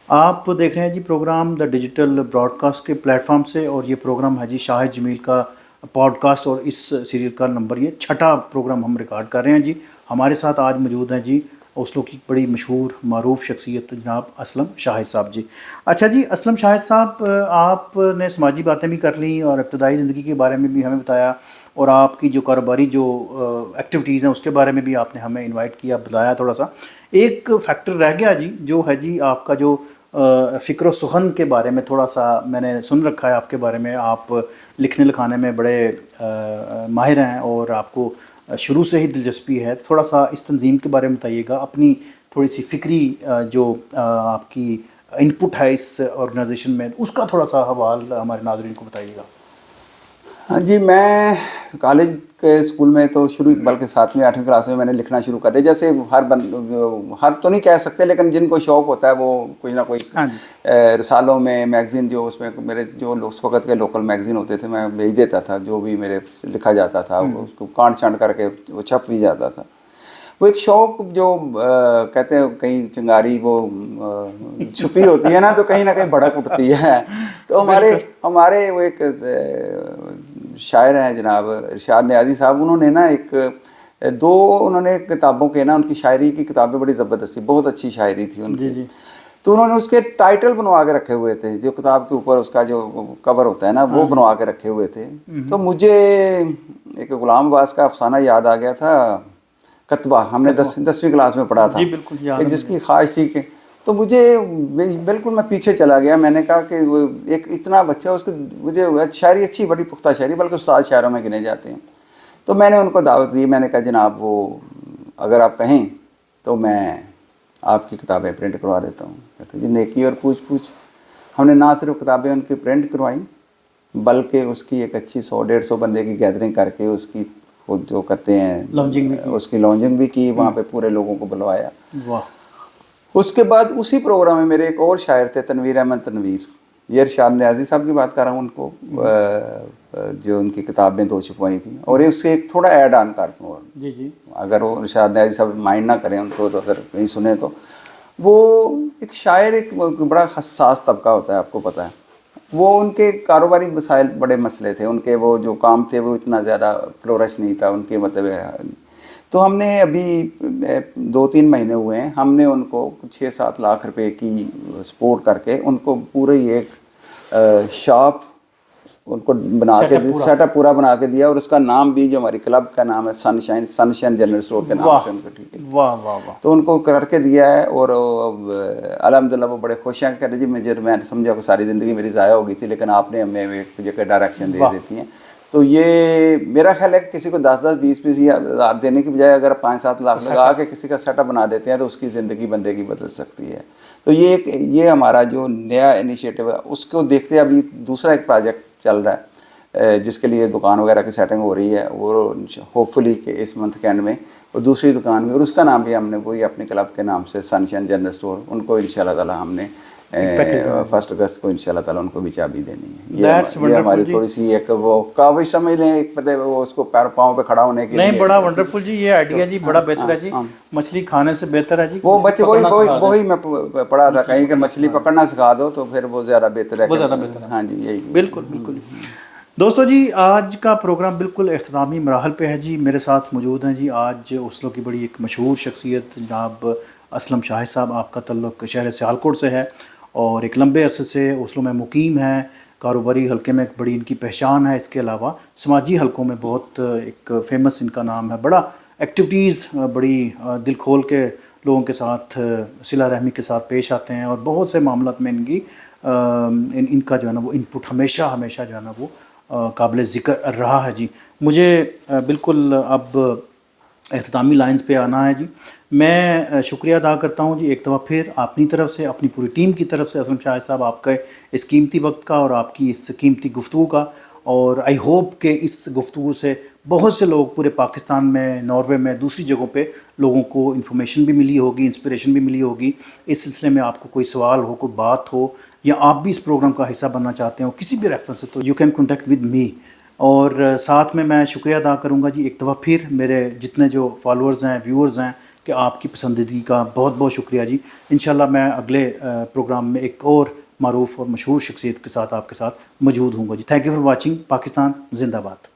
آپ دیکھ رہے ہیں جی program the digital broadcast کے پلیٹ فارم سے، اور یہ پروگرام ہے جی شاہد جمیل کا پوڈ کاسٹ، اور اس سیریل کا نمبر یہ چھٹا پروگرام ہم ریکارڈ کر رہے ہیں جی۔ ہمارے ساتھ آج موجود ہیں جی اوسلو کی بڑی مشہور معروف شخصیت جناب اسلم شاہد صاحب جی۔ اچھا جی اسلم شاہد صاحب، آپ نے سماجی باتیں بھی کر لیں اور ابتدائی زندگی کے بارے میں بھی ہمیں بتایا، اور آپ کی جو کاروباری جو ایکٹیویٹیز ہیں اس کے بارے میں بھی آپ نے ہمیں انوائٹ کیا، بتایا تھوڑا سا۔ ایک فیکٹر رہ گیا جی، جو ہے جی آپ کا جو فکر و سخن کے بارے میں تھوڑا سا میں نے سن رکھا ہے آپ کے بارے میں، آپ لکھنے لکھانے میں بڑے ماہر ہیں اور آپ کو شروع سے ہی دلچسپی ہے۔ تھوڑا سا اس تنظیم کے بارے میں بتائیے گا، اپنی تھوڑی سی فکری جو آپ کی انپٹ ہے اس آرگنائزیشن میں، اس کا تھوڑا سا حوال ہمارے ناظرین کو بتائیے گا۔ ہاں جی، میں کالج کے اسکول میں تو شروع، بلکہ 7ویں 8ویں کلاس میں نے لکھنا شروع کر دیا۔ جیسے ہر تو نہیں کہہ سکتے، لیکن جن کو شوق ہوتا ہے وہ کوئی نہ کوئی ہاں جی رسالوں میں، میگزین جو اس میں میرے جو اس وقت کے لوکل میگزین ہوتے تھے میں بھیج دیتا تھا، جو بھی میرے لکھا جاتا تھا اس کو کانٹ چھانٹ کر کے وہ چھپ بھی جاتا تھا۔ وہ ایک شوق جو کہتے ہیں کہیں چنگاری وہ چھپی ہوتی ہے نا، تو کہیں نہ کہیں بھڑک اٹھتی ہے۔ تو بالکل ہمارے وہ ایک شاعر ہیں جناب ارشاد نیازی صاحب، انہوں نے نا انہوں نے کتابوں کے نا، ان کی شاعری کی کتابیں بڑی زبردست، بہت اچھی شاعری تھی ان جی کی۔ جی تو انہوں نے اس کے ٹائٹل بنوا کے رکھے ہوئے تھے، جو کتاب کے اوپر اس کا جو کور ہوتا ہے نا وہ بنوا کے رکھے ہوئے تھے۔ تو مجھے ایک غلام عباس کا افسانہ یاد آ گیا تھا، کتبہ، ہم نے کتبہ 10ویں کلاس میں پڑھا تھا، جی بالکل یاد کہ ہے جس مجھے۔ کی خواہش تھی کہ، تو مجھے بالکل میں پیچھے چلا گیا۔ میں نے کہا کہ وہ ایک اتنا بچہ، اس کو مجھے شاعری اچھی، بڑی پختہ شاعری، بلکہ استاد شاعروں میں گنے جاتے ہیں۔ تو میں نے ان کو دعوت دی، میں نے کہا جناب وہ اگر آپ کہیں تو میں آپ کی کتابیں پرنٹ کروا دیتا ہوں۔ کہتے جی نیکی اور پوچھ پوچھ۔ ہم نے نہ صرف کتابیں ان کی پرنٹ کروائیں، بلکہ اس کی ایک اچھی 100-150 بندے کی گیدرنگ کر کے اس کی خود جو کرتے ہیں لانچنگ بھی کی۔ اس کی لانچنگ بھی کی، وہاں پہ پورے لوگوں کو بلوایا۔ واہ۔ اس کے بعد اسی پروگرام میں میرے ایک اور شاعر تھے، تنویر احمد تنویر، یہ ارشاد نیازی صاحب کی بات کر رہا ہوں، ان کو جو ان کی کتابیں 2 چھپوائی تھیں، اور اس سے ایک تھوڑا ایڈ آن کر دوں، جی جی اگر وہ ارشاد نیازی صاحب مائنڈ نہ کریں ان کو، تو اگر کہیں سنیں تو۔ وہ ایک شاعر، ایک بڑا حساس طبقہ ہوتا ہے، آپ کو پتہ ہے۔ وہ ان کے کاروباری مسائل بڑے مسئلے تھے، ان کے وہ جو کام تھے وہ اتنا زیادہ فلورش نہیں تھا ان کے، مطلب۔ تو ہم نے ابھی 2-3 مہینے ہوئے ہیں، ہم نے ان کو 6-7 لاکھ روپے کی سپورٹ کر کے ان کو پورے ایک شاپ ان کو بنا سیٹ کے اپ پورا۔ سیٹ اپ پورا بنا کے دیا، اور اس کا نام بھی جو ہماری کلب کا نام ہے سن شائن جنرل اسٹور کے نام واہ سے ان کو، ٹھیک ہے۔ واہ واہ واہ۔ تو ان کو کر کے دیا ہے، اور الحمدللہ وہ بڑے خوش ہیں۔ کہتے جی میں سمجھا کہ ساری زندگی میری ضائع ہو گئی تھی، لیکن آپ نے ہمیں ایک جگہ ڈائریکشن دے واہ دیتی ہیں۔ تو یہ میرا خیال ہے کہ کسی کو 10-20 ہزار دینے کی بجائے اگر 5-7 لاکھ سیٹ لگا اپ۔ کے کسی کا سیٹ اپ بنا دیتے ہیں تو اس کی زندگی بندے کی بدل سکتی ہے۔ تو یہ ہمارا جو نیا انیشیٹو ہے، اس کو دیکھتے ابھی دوسرا ایک پروجیکٹ چل رہا ہے، جس کے لیے دکان وغیرہ کی سیٹنگ ہو رہی ہے، وہ ہوپ فلی کہ اس منتھ کے اینڈ میں، اور دوسری دکان بھی، اور اس کا نام بھی ہم نے وہی اپنے کلب کے نام سے سن شائن جنرل اسٹور، ان کو انشاءاللہ تعالی ہم نے ایک پیکج دینا ہے۔ 1 اگست کو انشاءاللہ تعالی ان کو بھی چابی دینی ہے۔ دیٹس یہ ونڈرفل ہماری جی۔ تھوڑی سی ایک وہ کاوش سمجھ لیں، ایک پتہ وہ اس کو پیر پاؤں پہ کھڑا ہونے کے نہیں لیے۔ بڑا ونڈرفل جی، یہ تو آئیڈیا جی ہاں بڑا بہتر ہاں ہے جی۔ ہاں، مچھلی کھانے سے بہتر ہے جی وہ مچھلی بچے پکڑنا سکھا دیں۔ وہی میں پڑھا تھا مچھلی کہیں کہ پکڑنا مچھلی سکھا دیں، پکڑنا سکھا دو تو پھر وہ زیادہ بہتر ہے وہ کہ، زیادہ بہتر ہے۔ ہاں جی یہی۔ بالکل بالکل۔ دوستو جی آج کا پروگرام بالکل اختتامی مراحل پہ ہے جی۔ میرے ساتھ موجود ہیں جی آج اوسلو کی بڑی ایک مشہور شخصیت جناب اسلم شاہد صاحب۔ آپ کا تعلق شہر سیالکوٹ سے ہے اور ایک لمبے عرصے سے اوسلو میں مقیم ہیں، کاروباری حلقے میں ایک بڑی ان کی پہچان ہے، اس کے علاوہ سماجی حلقوں میں بہت ایک فیمس ان کا نام ہے، بڑا ایکٹیویٹیز بڑی دل کھول کے لوگوں کے ساتھ صلہ رحمی کے ساتھ پیش آتے ہیں، اور بہت سے معاملات میں ان کی ان کا جو ہے نا وہ ان پٹ ہمیشہ جو ہے نا وہ قابل ذکر رہا ہے جی۔ مجھے بالکل اب اختتامی لائنز پہ آنا ہے جی۔ میں شکریہ ادا کرتا ہوں جی ایک دفعہ پھر اپنی طرف سے، اپنی پوری ٹیم کی طرف سے، اسلم شاہد صاحب آپ کا اس قیمتی وقت کا اور آپ کی اس قیمتی گفتگو کا، اور آئی ہوپ کہ اس گفتگو سے بہت سے لوگ پورے پاکستان میں، ناروے میں، دوسری جگہوں پہ لوگوں کو انفارمیشن بھی ملی ہوگی، انسپریشن بھی ملی ہوگی۔ اس سلسلے میں آپ کو کوئی سوال ہو، کوئی بات ہو، یا آپ بھی اس پروگرام کا حصہ بننا چاہتے ہو کسی بھی ریفرنس سے، تو you can contact with me اور ساتھ میں شکریہ ادا کروں گا جی ایک دفعہ پھر میرے جتنے جو فالورز ہیں ویورز ہیں کہ آپ کی پسندیدگی کا بہت بہت شکریہ جی. انشاءاللہ میں اگلے پروگرام میں ایک اور معروف اور مشہور شخصیت کے ساتھ آپ کے ساتھ موجود ہوں گا جی. Thank you for watching. Pakistan زندہ باد.